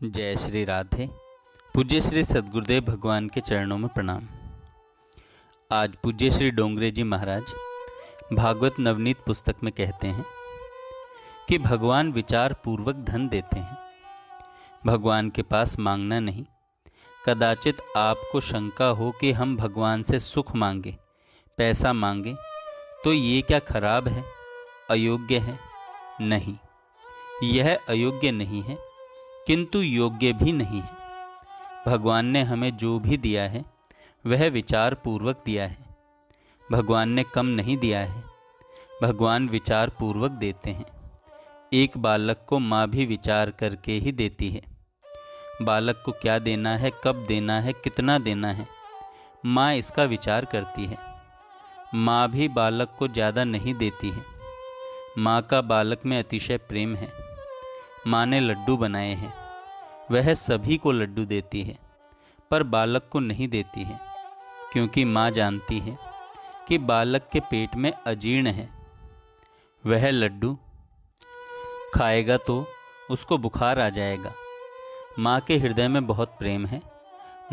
जय श्री राधे। पूज्य श्री सद्गुरुदेव भगवान के चरणों में प्रणाम। आज पूज्य श्री डोंगरे जी महाराज भागवत नवनीत पुस्तक में कहते हैं कि भगवान विचार पूर्वक धन देते हैं। भगवान के पास मांगना नहीं। कदाचित आपको शंका हो कि हम भगवान से सुख मांगे, पैसा मांगे, तो ये क्या खराब है, अयोग्य है? नहीं, यह अयोग्य नहीं है, किंतु योग्य भी नहीं है। भगवान ने हमें जो भी दिया है वह विचार पूर्वक दिया है। भगवान ने कम नहीं दिया है, भगवान विचार पूर्वक देते हैं। एक बालक को माँ भी विचार करके ही देती है। बालक को क्या देना है, कब देना है, कितना देना है, माँ इसका विचार करती है। माँ भी बालक को ज़्यादा नहीं देती है। माँ का बालक में अतिशय प्रेम है। माँ ने लड्डू बनाए हैं, वह सभी को लड्डू देती है, पर बालक को नहीं देती है, क्योंकि माँ जानती है कि बालक के पेट में अजीर्ण है। वह लड्डू खाएगा तो उसको बुखार आ जाएगा। माँ के हृदय में बहुत प्रेम है।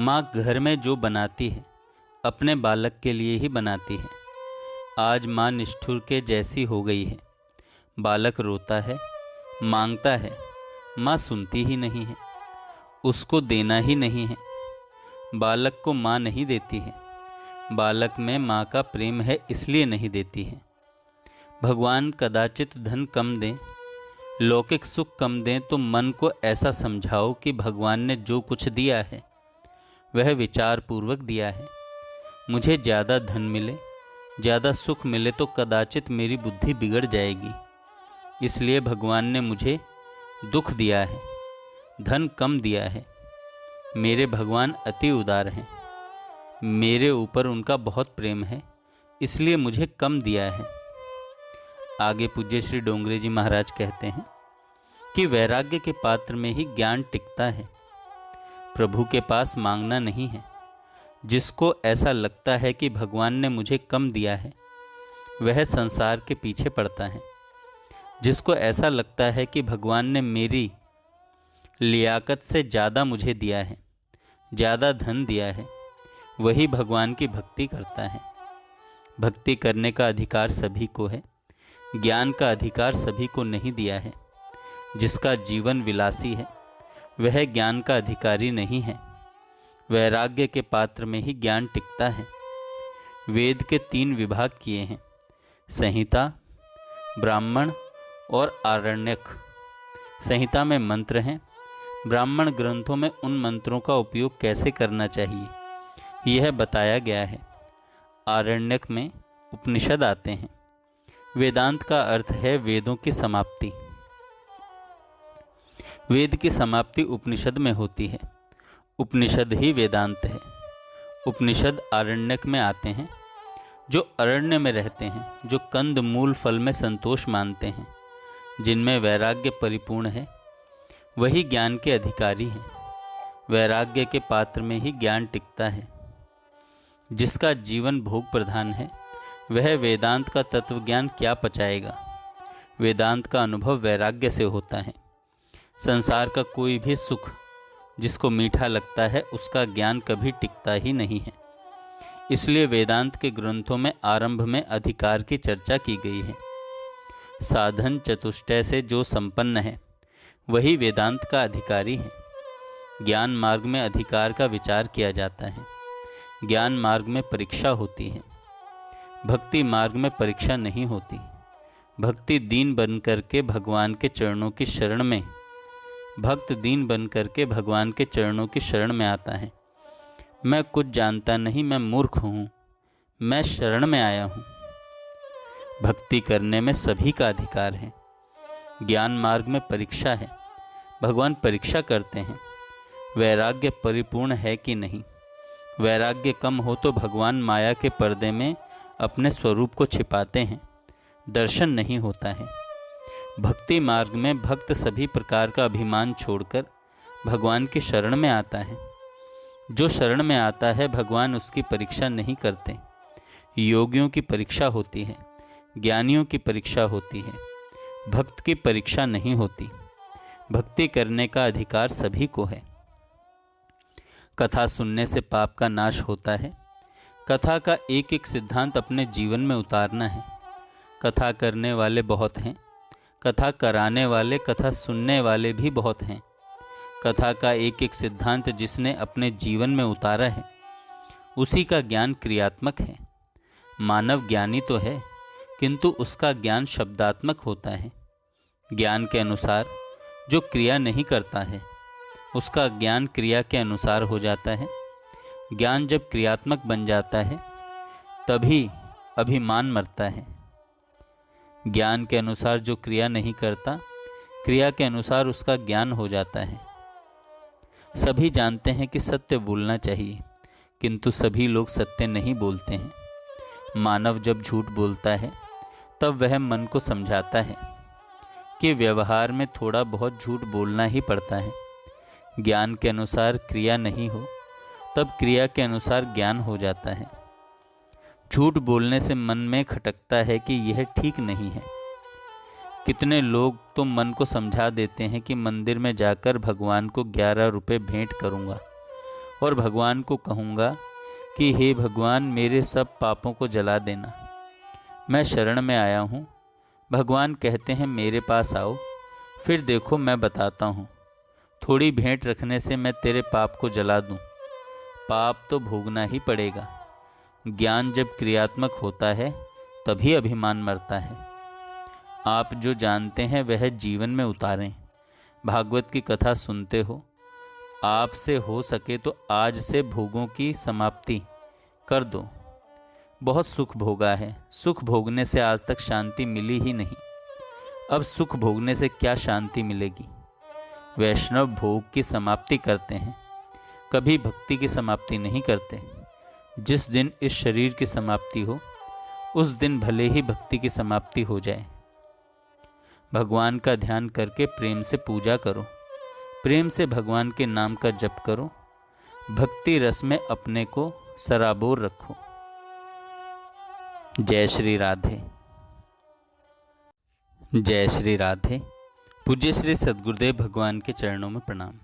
माँ घर में जो बनाती है अपने बालक के लिए ही बनाती है। आज माँ निष्ठुर के जैसी हो गई है। बालक रोता है, मांगता है, माँ सुनती ही नहीं है, उसको देना ही नहीं है। बालक को माँ नहीं देती है। बालक में माँ का प्रेम है, इसलिए नहीं देती है। भगवान कदाचित धन कम दें, लौकिक सुख कम दें, तो मन को ऐसा समझाओ कि भगवान ने जो कुछ दिया है वह विचार पूर्वक दिया है। मुझे ज़्यादा धन मिले, ज़्यादा सुख मिले तो कदाचित मेरी बुद्धि बिगड़ जाएगी, इसलिए भगवान ने मुझे दुख दिया है, धन कम दिया है। मेरे भगवान अति उदार हैं, मेरे ऊपर उनका बहुत प्रेम है, इसलिए मुझे कम दिया है। आगे पूज्य श्री डोंगरे जी महाराज कहते हैं कि वैराग्य के पात्र में ही ज्ञान टिकता है। प्रभु के पास मांगना नहीं है। जिसको ऐसा लगता है कि भगवान ने मुझे कम दिया है वह संसार के पीछे पड़ता है। जिसको ऐसा लगता है कि भगवान ने मेरी लियाकत से ज़्यादा मुझे दिया है, ज़्यादा धन दिया है, वही भगवान की भक्ति करता है। भक्ति करने का अधिकार सभी को है, ज्ञान का अधिकार सभी को नहीं दिया है। जिसका जीवन विलासी है वह ज्ञान का अधिकारी नहीं है। वैराग्य के पात्र में ही ज्ञान टिकता है। वेद के 3 विभाग किए हैं, संहिता, ब्राह्मण और आरण्यक। संहिता में मंत्र हैं। ब्राह्मण ग्रंथों में उन मंत्रों का उपयोग कैसे करना चाहिए यह बताया गया है। आरण्यक में उपनिषद आते हैं। वेदांत का अर्थ है वेदों की समाप्ति। वेद की समाप्ति उपनिषद में होती है। उपनिषद ही वेदांत है। उपनिषद आरण्यक में आते हैं। जो अरण्य में रहते हैं, जो कंद मूल फल में संतोष मानते हैं, जिनमें वैराग्य परिपूर्ण है, वही ज्ञान के अधिकारी हैं। वैराग्य के पात्र में ही ज्ञान टिकता है। जिसका जीवन भोग प्रधान है वह वेदांत का तत्व ज्ञान क्या पचाएगा। वेदांत का अनुभव वैराग्य से होता है। संसार का कोई भी सुख जिसको मीठा लगता है उसका ज्ञान कभी टिकता ही नहीं है। इसलिए वेदांत के ग्रंथों में आरंभ में अधिकार की चर्चा की गई है। साधन चतुष्टय से जो संपन्न है वही वेदांत का अधिकारी है। ज्ञान मार्ग में अधिकार का विचार किया जाता है। ज्ञान मार्ग में परीक्षा होती है। भक्ति मार्ग में परीक्षा नहीं होती। भक्ति दीन बन करके भगवान के चरणों की शरण में भक्त दीन बन करके भगवान के चरणों की शरण में आता है। मैं कुछ जानता नहीं, मैं मूर्ख हूँ, मैं शरण में आया हूँ। भक्ति करने में सभी का अधिकार है। ज्ञान मार्ग में परीक्षा है। भगवान परीक्षा करते हैं वैराग्य परिपूर्ण है कि नहीं। वैराग्य कम हो तो भगवान माया के पर्दे में अपने स्वरूप को छिपाते हैं, दर्शन नहीं होता है। भक्ति मार्ग में भक्त सभी प्रकार का अभिमान छोड़कर भगवान की शरण में आता है। जो शरण में आता है भगवान उसकी परीक्षा नहीं करते। योगियों की परीक्षा होती है, ज्ञानियों की परीक्षा होती है, भक्त की परीक्षा नहीं होती। भक्ति करने का अधिकार सभी को है। कथा सुनने से पाप का नाश होता है। कथा का एक एक सिद्धांत अपने जीवन में उतारना है। कथा करने वाले बहुत हैं, कथा कराने वाले, कथा सुनने वाले भी बहुत हैं। कथा का एक एक सिद्धांत जिसने अपने जीवन में उतारा है, उसी का ज्ञान क्रियात्मक है। मानव ज्ञानी तो है, किंतु उसका ज्ञान शब्दात्मक होता है। ज्ञान के अनुसार जो क्रिया नहीं करता है, उसका ज्ञान क्रिया के अनुसार हो जाता है। ज्ञान जब क्रियात्मक बन जाता है, तभी अभिमान मरता है। ज्ञान के अनुसार जो क्रिया नहीं करता, क्रिया के अनुसार उसका ज्ञान हो जाता है। सभी जानते हैं कि सत्य बोलना चाहिए, किंतु सभी लोग सत्य नहीं बोलते हैं। मानव जब झूठ बोलता है, तब वह मन को समझाता है कि व्यवहार में थोड़ा बहुत झूठ बोलना ही पड़ता है। ज्ञान के अनुसार क्रिया नहीं हो, तब क्रिया के अनुसार ज्ञान हो जाता है। झूठ बोलने से मन में खटकता है कि यह ठीक नहीं है। कितने लोग तो मन को समझा देते हैं कि मंदिर में जाकर भगवान को 11 रुपये भेंट करूंगा और भगवान को कहूंगा कि हे भगवान, मेरे सब पापों को जला देना, मैं शरण में आया हूँ। भगवान कहते हैं मेरे पास आओ, फिर देखो मैं बताता हूँ, थोड़ी भेंट रखने से मैं तेरे पाप को जला दूँ। पाप तो भोगना ही पड़ेगा। ज्ञान जब क्रियात्मक होता है, तभी अभिमान मरता है। आप जो जानते हैं वह जीवन में उतारें। भागवत की कथा सुनते हो, आपसे हो सके तो आज से भोगों की समाप्ति कर दो। बहुत सुख भोगा है, सुख भोगने से आज तक शांति मिली ही नहीं। अब सुख भोगने से क्या शांति मिलेगी। वैष्णव भोग की समाप्ति करते हैं, कभी भक्ति की समाप्ति नहीं करते। जिस दिन इस शरीर की समाप्ति हो, उस दिन भले ही भक्ति की समाप्ति हो जाए। भगवान का ध्यान करके प्रेम से पूजा करो, प्रेम से भगवान के नाम का जप करो, भक्ति रस में अपने को सराबोर रखो। जय श्री राधे। जय श्री राधे। पूज्य श्री सद्गुरुदेव भगवान के चरणों में प्रणाम।